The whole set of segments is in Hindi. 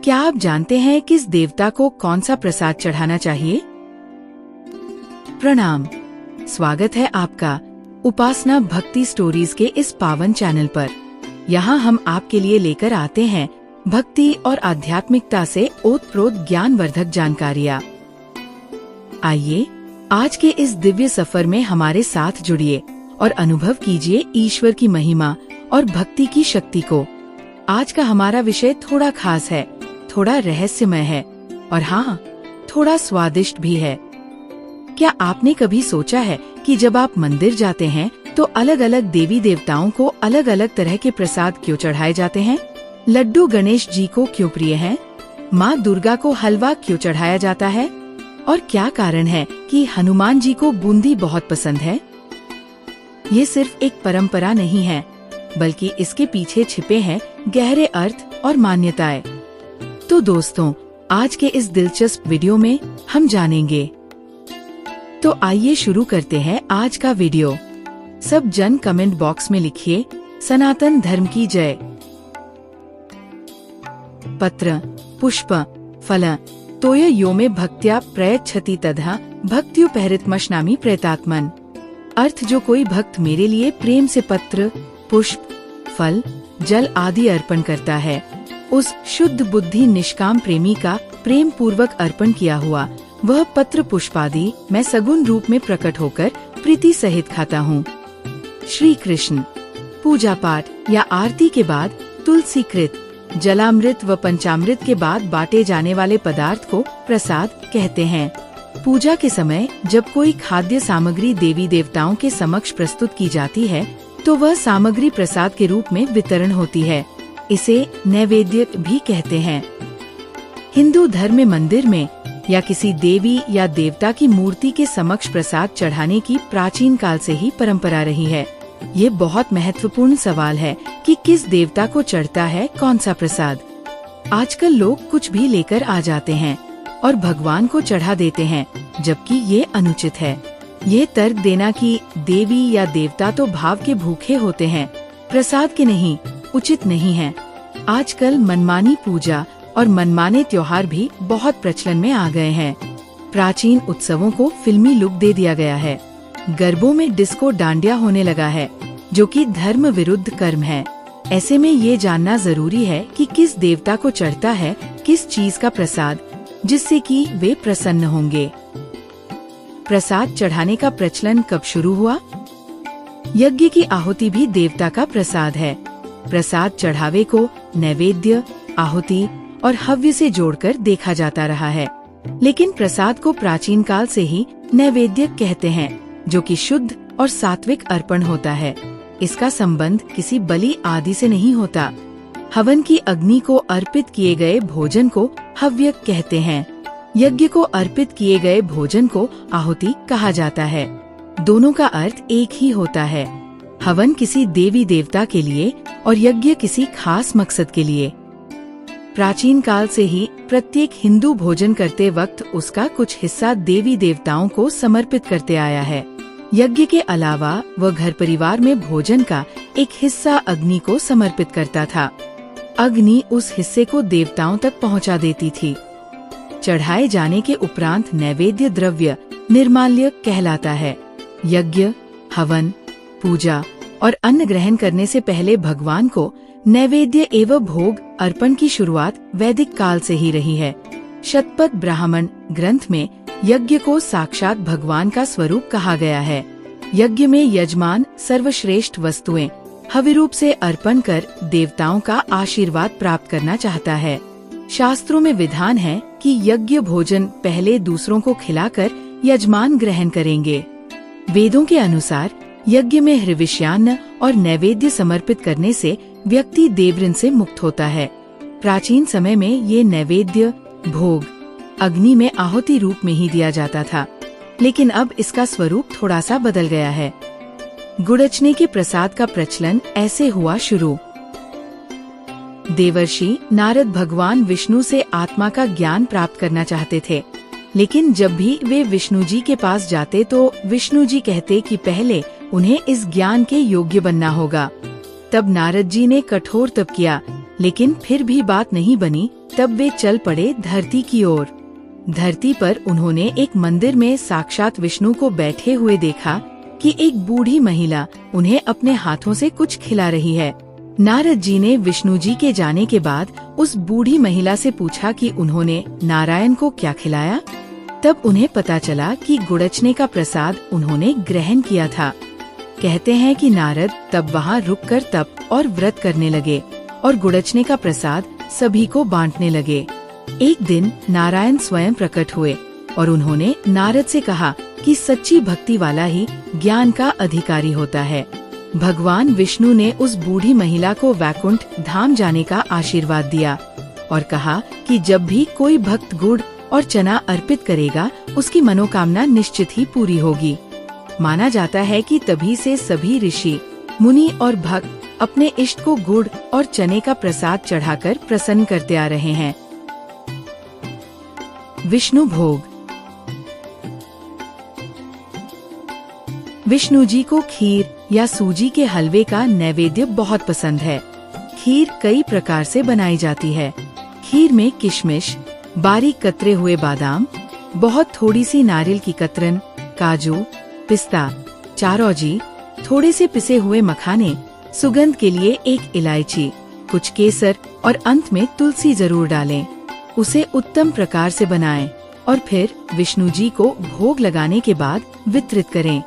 क्या आप जानते हैं किस देवता को कौन सा प्रसाद चढ़ाना चाहिए? प्रणाम, स्वागत है आपका उपासना भक्ति स्टोरीज के इस पावन चैनल पर। यहाँ हम आपके लिए लेकर आते हैं भक्ति और आध्यात्मिकता से ओतप्रोत ज्ञानवर्धक जानकारियाँ। आइए आज के इस दिव्य सफर में हमारे साथ जुड़िए और अनुभव कीजिए ईश्वर की महिमा और भक्ति की शक्ति को। आज का हमारा विषय थोड़ा खास है, थोड़ा रहस्यमय है और हाँ, थोड़ा स्वादिष्ट भी है। क्या आपने कभी सोचा है कि जब आप मंदिर जाते हैं तो अलग अलग देवी देवताओं को अलग अलग तरह के प्रसाद क्यों चढ़ाए जाते हैं? लड्डू गणेश जी को क्यों प्रिय है? माँ दुर्गा को हलवा क्यों चढ़ाया जाता है? और क्या कारण है कि हनुमान जी को बूंदी बहुत पसंद है? ये सिर्फ एक परंपरा नहीं है, बल्कि इसके पीछे छिपे हैं गहरे अर्थ और मान्यताएं। तो दोस्तों, आज के इस दिलचस्प वीडियो में हम जानेंगे। तो आइए शुरू करते हैं आज का वीडियो। सब जन कमेंट बॉक्स में लिखिए सनातन धर्म की जय। पत्र, पुष्प, फल तोय यो में भक्त्या प्रयच्छति तथा भक्त्युपहृतमश्नामि प्रेतात्मन। अर्थ, जो कोई भक्त मेरे लिए प्रेम से पत्र, पुष्प, फल, जल आदि अर्पण करता है, उस शुद्ध बुद्धि निष्काम प्रेमी का प्रेम पूर्वक अर्पण किया हुआ वह पत्र पुष्प आदि मैं सगुण रूप में प्रकट होकर प्रीति सहित खाता हूँ। श्री कृष्ण। पूजा पाठ या आरती के बाद तुलसीकृत जलामृत व पंचामृत के बाद बांटे जाने वाले पदार्थ को प्रसाद कहते हैं। पूजा के समय जब कोई खाद्य सामग्री देवी देवताओं के समक्ष प्रस्तुत की जाती है तो वह सामग्री प्रसाद के रूप में वितरण होती है। इसे नैवेद्य भी कहते हैं। हिंदू धर्म में मंदिर में या किसी देवी या देवता की मूर्ति के समक्ष प्रसाद चढ़ाने की प्राचीन काल से ही परंपरा रही है। ये बहुत महत्वपूर्ण सवाल है कि किस देवता को चढ़ता है कौन सा प्रसाद। आजकल लोग कुछ भी लेकर आ जाते हैं और भगवान को चढ़ा देते हैं, जबकि ये अनुचित है। ये तर्क देना कि देवी या देवता तो भाव के भूखे होते हैं, प्रसाद के नहीं, उचित नहीं है। आजकल मनमानी पूजा और मनमाने त्योहार भी बहुत प्रचलन में आ गए हैं। प्राचीन उत्सवों को फिल्मी लुक दे दिया गया है। गरबों में डिस्को डांडिया होने लगा है, जो कि धर्म विरुद्ध कर्म है। ऐसे में ये जानना जरूरी है कि किस देवता को चढ़ता है किस चीज का प्रसाद, जिससे कि वे प्रसन्न होंगे। प्रसाद चढ़ाने का प्रचलन कब शुरू हुआ? यज्ञ की आहुति भी देवता का प्रसाद है। प्रसाद चढ़ावे को नैवेद्य, आहुति और हव्य से जोड़कर देखा जाता रहा है, लेकिन प्रसाद को प्राचीन काल से ही नैवेद्य कहते हैं, जो कि शुद्ध और सात्विक अर्पण होता है। इसका संबंध किसी बलि आदि से नहीं होता। हवन की अग्नि को अर्पित किए गए भोजन को हव्य कहते हैं। यज्ञ को अर्पित किए गए भोजन को आहुति कहा जाता है। दोनों का अर्थ एक ही होता है। हवन किसी देवी देवता के लिए और यज्ञ किसी खास मकसद के लिए। प्राचीन काल से ही प्रत्येक हिंदू भोजन करते वक्त उसका कुछ हिस्सा देवी देवताओं को समर्पित करते आया है। यज्ञ के अलावा वह घर परिवार में भोजन का एक हिस्सा अग्नि को समर्पित करता था। अग्नि उस हिस्से को देवताओं तक पहुंचा देती थी। चढ़ाए जाने के उपरांत नैवेद्य द्रव्य निर्माल्य कहलाता है। यज्ञ, हवन, पूजा और अन्न ग्रहण करने से पहले भगवान को नैवेद्य एवं भोग अर्पण की शुरुआत वैदिक काल से ही रही है। शतपथ ब्राह्मण ग्रंथ में यज्ञ को साक्षात भगवान का स्वरूप कहा गया है। यज्ञ में यजमान सर्वश्रेष्ठ वस्तुएं हविरूप से अर्पण कर देवताओं का आशीर्वाद प्राप्त करना चाहता है। शास्त्रों में विधान है कि यज्ञ भोजन पहले दूसरों को खिलाकर यजमान ग्रहण करेंगे। वेदों के अनुसार यज्ञ में हविष्यान्न और नैवेद्य समर्पित करने से व्यक्ति देवऋण से मुक्त होता है। प्राचीन समय में ये नैवेद्य भोग अग्नि में आहुति रूप में ही दिया जाता था, लेकिन अब इसका स्वरूप थोड़ा सा बदल गया है। गुड़चने के प्रसाद का प्रचलन ऐसे हुआ शुरू। देवर्षि नारद भगवान विष्णु से आत्मा का ज्ञान प्राप्त करना चाहते थे, लेकिन जब भी वे विष्णु जी के पास जाते तो विष्णु जी कहते कि पहले उन्हें इस ज्ञान के योग्य बनना होगा। तब नारद जी ने कठोर तप किया, लेकिन फिर भी बात नहीं बनी तब वे चल पड़े धरती की ओर। धरती पर उन्होंने एक मंदिर में साक्षात विष्णु को बैठे हुए देखा कि एक बूढ़ी महिला उन्हें अपने हाथों से कुछ खिला रही है। नारद जी ने विष्णु जी के जाने के बाद उस बूढ़ी महिला से पूछा कि उन्होंने नारायण को क्या खिलाया। तब उन्हें पता चला कि गुड़चने का प्रसाद उन्होंने ग्रहण किया था। कहते हैं कि नारद तब वहाँ रुककर तप और व्रत करने लगे और गुड़चने का प्रसाद सभी को बांटने लगे। एक दिन नारायण स्वयं प्रकट हुए और उन्होंने नारद से कहा कि सच्ची भक्ति वाला ही ज्ञान का अधिकारी होता है। भगवान विष्णु ने उस बूढ़ी महिला को वैकुंठ धाम जाने का आशीर्वाद दिया और कहा कि जब भी कोई भक्त गुड़ और चना अर्पित करेगा उसकी मनोकामना निश्चित ही पूरी होगी। माना जाता है कि तभी से सभी ऋषि, मुनि और भक्त अपने इष्ट को गुड़ और चने का प्रसाद चढ़ाकर प्रसन्न करते आ रहे हैं। विष्णु भोग। विष्णु जी को खीर या सूजी के हलवे का नैवेद्य बहुत पसंद है। खीर कई प्रकार से बनाई जाती है। खीर में किशमिश, बारीक कतरे हुए बादाम, बहुत थोड़ी सी नारियल की कतरन, काजू, पिस्ता, चारौजी, थोड़े से पिसे हुए मखाने, सुगंध के लिए एक इलायची, कुछ केसर और अंत में तुलसी जरूर डालें। उसे उत्तम प्रकार से बनाएं और फिर विष्णु जी को भोग लगाने के बाद वितरित करें।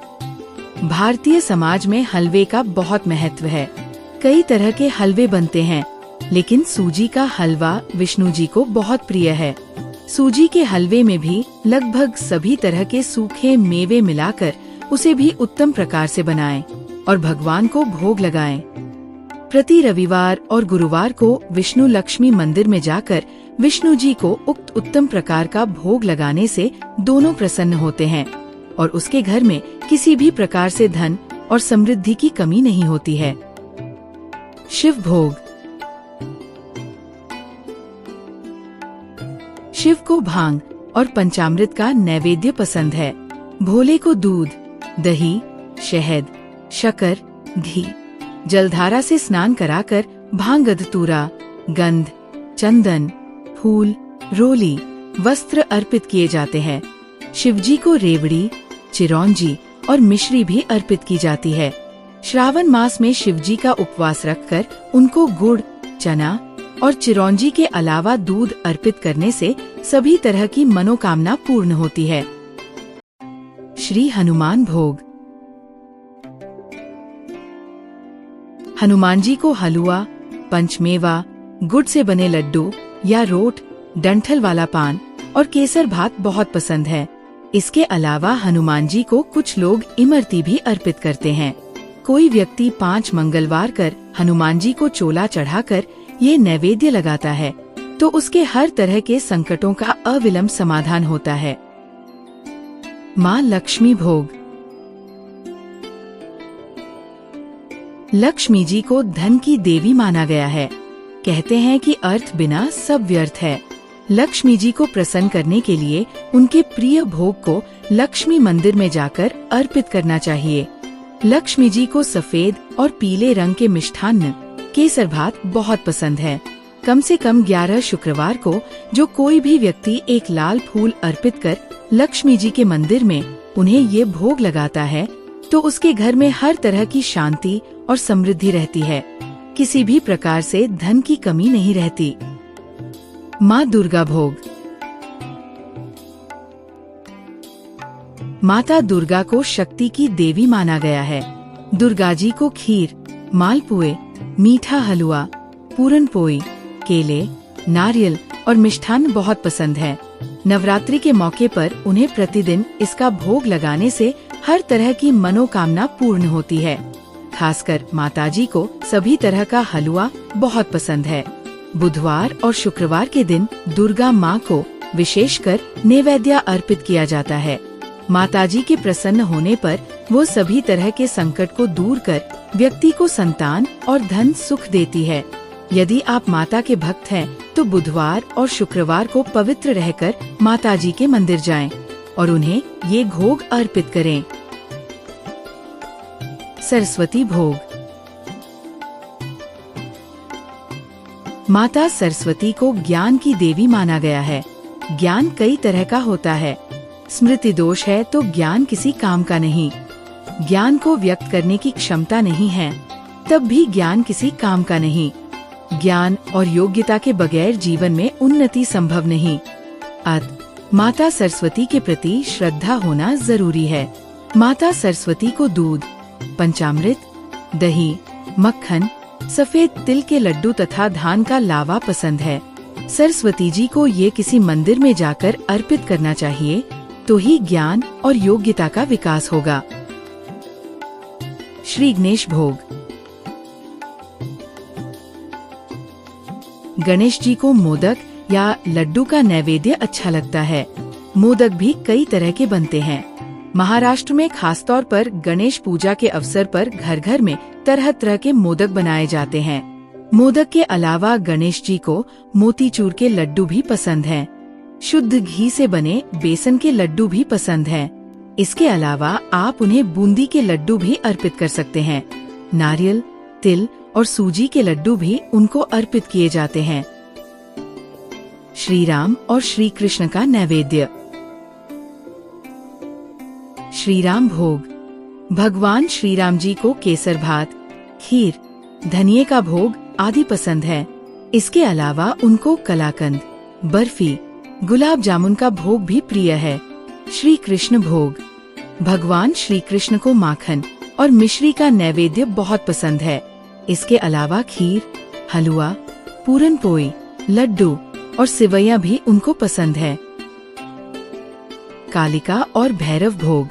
भारतीय समाज में हलवे का बहुत महत्व है। कई तरह के हलवे बनते हैं, लेकिन सूजी का हलवा विष्णु जी को बहुत प्रिय है। सूजी के हलवे में भी लगभग सभी तरह के सूखे मेवे मिलाकर उसे भी उत्तम प्रकार से बनाएं और भगवान को भोग लगाएं। प्रति रविवार और गुरुवार को विष्णु लक्ष्मी मंदिर में जाकर विष्णु जी को उक्त उत्तम प्रकार का भोग लगाने से दोनों प्रसन्न होते हैं और उसके घर में किसी भी प्रकार से धन और समृद्धि की कमी नहीं होती है। शिव भोग। शिव को भांग और पंचामृत का नैवेद्य पसंद है। भोले को दूध, दही, शहद, शक्कर, घी, जलधारा से स्नान कराकर भांग धतूरा, गंध, चंदन, फूल, रोली, वस्त्र अर्पित किए जाते हैं। शिवजी को रेवड़ी, चिरौंजी और मिश्री भी अर्पित की जाती है। श्रावण मास में शिवजी का उपवास रखकर उनको गुड़, चना और चिरौंजी के अलावा दूध अर्पित करने से सभी तरह की मनोकामना पूर्ण होती है। श्री हनुमान भोग। हनुमान जी को हलवा, पंचमेवा, गुड़ से बने लड्डू या रोट, डंठल वाला पान और केसर भात बहुत पसंद है। इसके अलावा हनुमान जी को कुछ लोग इमरती भी अर्पित करते हैं। कोई व्यक्ति 5 मंगलवार कर हनुमान जी को चोला चढ़ाकर ये नैवेद्य लगाता है तो उसके हर तरह के संकटों का अविलंब समाधान होता है। माँ लक्ष्मी भोग। लक्ष्मी जी को धन की देवी माना गया है। कहते हैं कि अर्थ बिना सब व्यर्थ है। लक्ष्मी जी को प्रसन्न करने के लिए उनके प्रिय भोग को लक्ष्मी मंदिर में जाकर अर्पित करना चाहिए। लक्ष्मी जी को सफेद और पीले रंग के मिष्ठान्न, केसर भात बहुत पसंद है। कम से कम 11 शुक्रवार को जो कोई भी व्यक्ति एक लाल फूल अर्पित कर लक्ष्मी जी के मंदिर में उन्हें ये भोग लगाता है तो उसके घर में हर तरह की शांति और समृद्धि रहती है। किसी भी प्रकार से धन की कमी नहीं रहती। माँ दुर्गा भोग। माता दुर्गा को शक्ति की देवी माना गया है। दुर्गा जी को खीर, मालपुए, मीठा हलवा, पूरन पोई, केले, नारियल और मिष्ठान्न बहुत पसंद है। नवरात्रि के मौके पर उन्हें प्रतिदिन इसका भोग लगाने से हर तरह की मनोकामना पूर्ण होती है। खासकर माताजी को सभी तरह का हलवा बहुत पसंद है। बुधवार और शुक्रवार के दिन दुर्गा माँ को विशेषकर नैवेद्य अर्पित किया जाता है। माताजी के प्रसन्न होने पर वो सभी तरह के संकट को दूर कर व्यक्ति को संतान और धन सुख देती है। यदि आप माता के भक्त हैं तो बुधवार और शुक्रवार को पवित्र रहकर माताजी के मंदिर जाएं और उन्हें ये भोग अर्पित करें। सरस्वती भोग। माता सरस्वती को ज्ञान की देवी माना गया है। ज्ञान कई तरह का होता है। स्मृति दोष है तो ज्ञान किसी काम का नहीं। ज्ञान को व्यक्त करने की क्षमता नहीं है, तब भी ज्ञान किसी काम का नहीं। ज्ञान और योग्यता के बगैर जीवन में उन्नति संभव नहीं। अतः माता सरस्वती के प्रति श्रद्धा होना जरूरी है। माता सरस्वती को दूध, पंचामृत, दही, मक्खन, सफेद तिल के लड्डू तथा धान का लावा पसंद है। सरस्वती जी को ये किसी मंदिर में जाकर अर्पित करना चाहिए, तो ही ज्ञान और योग्यता का विकास होगा। श्री गणेश भोग। गणेश जी को मोदक या लड्डू का नैवेद्य अच्छा लगता है। मोदक भी कई तरह के बनते हैं। महाराष्ट्र में खासतौर पर गणेश पूजा के अवसर पर घर घर में तरह तरह के मोदक बनाए जाते हैं। मोदक के अलावा गणेश जी को मोतीचूर के लड्डू भी पसंद हैं। शुद्ध घी से बने बेसन के लड्डू भी पसंद हैं। इसके अलावा आप उन्हें बूंदी के लड्डू भी अर्पित कर सकते हैं। नारियल, तिल और सूजी के लड्डू भी उनको अर्पित किए जाते हैं। श्री राम और श्री कृष्ण का नैवेद्य। श्री राम भोग। भगवान श्री राम जी को केसर भात, खीर, धनिये का भोग आदि पसंद है। इसके अलावा उनको कलाकंद, बर्फी, गुलाब जामुन का भोग भी प्रिय है। श्री कृष्ण भोग। भगवान श्री कृष्ण को माखन और मिश्री का नैवेद्य बहुत पसंद है। इसके अलावा खीर, हलवा, पूरन पोई, लड्डू और सिवैया भी उनको पसंद है। कालिका और भैरव भोग।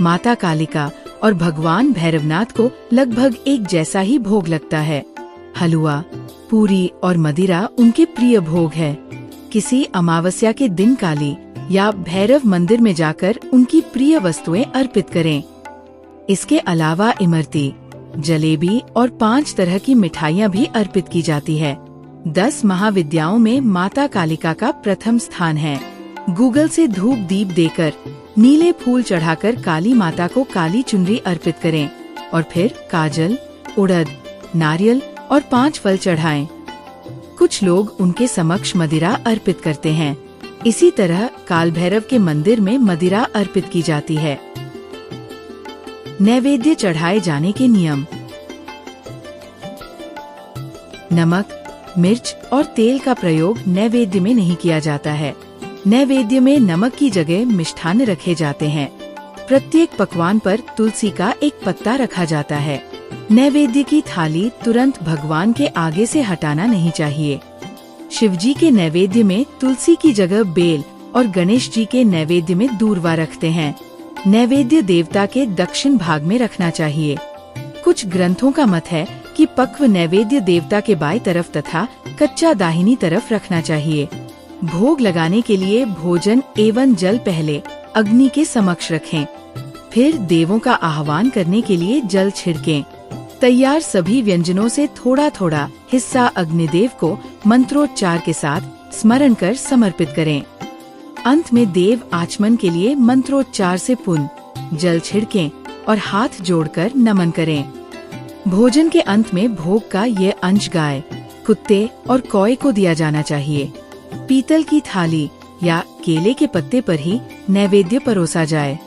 माता कालिका और भगवान भैरवनाथ को लगभग एक जैसा ही भोग लगता है। हलवा, पूरी और मदिरा उनके प्रिय भोग है। किसी अमावस्या के दिन काली या भैरव मंदिर में जाकर उनकी प्रिय वस्तुएं अर्पित करें। इसके अलावा इमरती, जलेबी और 5 तरह की मिठाइयाँ भी अर्पित की जाती है। 10 महाविद्याओं में माता कालिका का प्रथम स्थान है। गूगल से धूप दीप देकर, नीले फूल चढ़ाकर काली माता को काली चुनरी अर्पित करें और फिर काजल, उड़द, नारियल और 5 फल चढ़ाएं। कुछ लोग उनके समक्ष मदिरा अर्पित करते हैं। इसी तरह काल भैरव के मंदिर में मदिरा अर्पित की जाती है। नैवेद्य चढ़ाए जाने के नियम। नमक, मिर्च और तेल का प्रयोग नैवेद्य में नहीं किया जाता है। नैवेद्य में नमक की जगह मिष्ठान्न रखे जाते हैं। प्रत्येक पकवान पर तुलसी का एक पत्ता रखा जाता है। नैवेद्य की थाली तुरंत भगवान के आगे से हटाना नहीं चाहिए। शिवजी के नैवेद्य में तुलसी की जगह बेल और गणेश जी के नैवेद्य में दूर्वा रखते हैं। नैवेद्य देवता के दक्षिण भाग में रखना चाहिए। कुछ ग्रंथों का मत है कि पक्व नैवेद्य देवता के बाईं तरफ तथा कच्चा दाहिनी तरफ रखना चाहिए। भोग लगाने के लिए भोजन एवं जल पहले अग्नि के समक्ष रखें, फिर देवों का आह्वान करने के लिए जल छिड़कें। तैयार सभी व्यंजनों से थोड़ा थोड़ा हिस्सा अग्निदेव को मंत्रोच्चार के साथ स्मरण कर समर्पित करें। अंत में देव आचमन के लिए मंत्रोच्चार से पुनः जल छिड़कें और हाथ जोड़कर नमन करें। भोजन के अंत में भोग का ये अंश गाय, कुत्ते और कौए को दिया जाना चाहिए। पीतल की थाली या केले के पत्ते पर ही नैवेद्य परोसा जाए।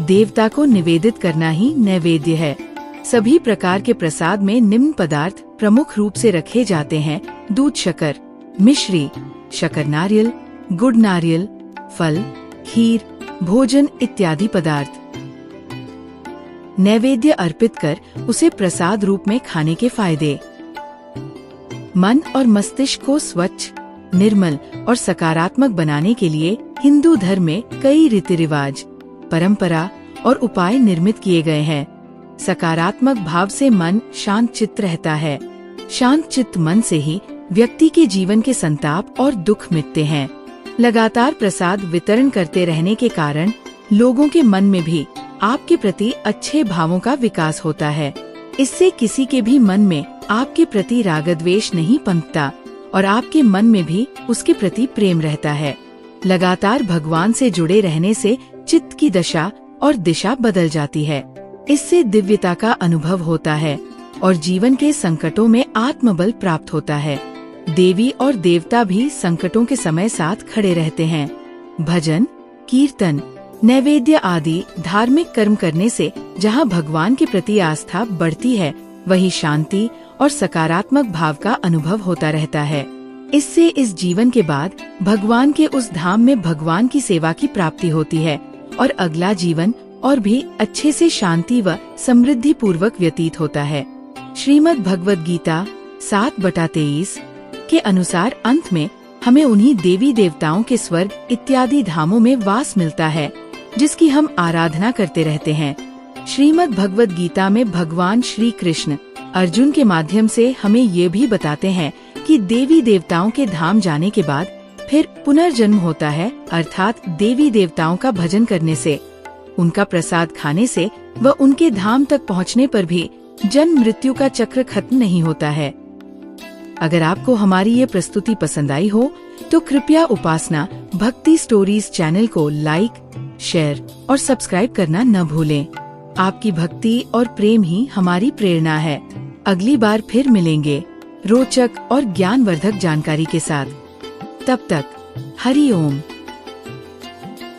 देवता को निवेदित करना ही नैवेद्य है। सभी प्रकार के प्रसाद में निम्न पदार्थ प्रमुख रूप से रखे जाते हैं: दूध शक्कर, मिश्री, शक्कर नारियल, गुड़ नारियल, फल, खीर, भोजन इत्यादि पदार्थ। नैवेद्य अर्पित कर उसे प्रसाद रूप में खाने के फायदे। मन और मस्तिष्क को स्वच्छ, निर्मल और सकारात्मक बनाने के लिए हिंदू धर्म में कई रीति रिवाज, परंपरा और उपाय निर्मित किए गए हैं। सकारात्मक भाव से मन शांत चित्त रहता है। शांत चित्त मन से ही व्यक्ति के जीवन के संताप और दुख मिटते हैं। लगातार प्रसाद वितरण करते रहने के कारण लोगों के मन में भी आपके प्रति अच्छे भावों का विकास होता है। इससे किसी के भी मन में आपके प्रति रागद्वेष नहीं पनपता और आपके मन में भी उसके प्रति प्रेम रहता है। लगातार भगवान से जुड़े रहने से चित्त की दशा और दिशा बदल जाती है। इससे दिव्यता का अनुभव होता है और जीवन के संकटों में आत्मबल प्राप्त होता है। देवी और देवता भी संकटों के समय साथ खड़े रहते हैं। भजन, कीर्तन, नैवेद्य आदि धार्मिक कर्म करने से जहाँ भगवान के प्रति आस्था बढ़ती है, वही शांति और सकारात्मक भाव का अनुभव होता रहता है। इससे इस जीवन के बाद भगवान के उस धाम में भगवान की सेवा की प्राप्ति होती है और अगला जीवन और भी अच्छे से शांति व समृद्धि पूर्वक व्यतीत होता है। श्रीमद् भगवद गीता 7/23 के अनुसार अंत में हमें उन्हीं देवी देवताओं के स्वर्ग इत्यादि धामों में वास मिलता है, जिसकी हम आराधना करते रहते हैं। श्रीमद् भगवद गीता में भगवान श्री कृष्ण अर्जुन के माध्यम से हमें ये भी बताते हैं कि देवी देवताओं के धाम जाने के बाद फिर पुनर्जन्म होता है, अर्थात देवी देवताओं का भजन करने से, उनका प्रसाद खाने से व उनके धाम तक पहुँचने पर भी जन्म मृत्यु का चक्र खत्म नहीं होता है। अगर आपको हमारी ये प्रस्तुति पसंद आई हो तो कृपया उपासना भक्ति स्टोरीज चैनल को लाइक, शेयर और सब्सक्राइब करना न भूलें। आपकी भक्ति और प्रेम ही हमारी प्रेरणा है। अगली बार फिर मिलेंगे रोचक और ज्ञानवर्धक जानकारी के साथ। तब तक हरि ओम।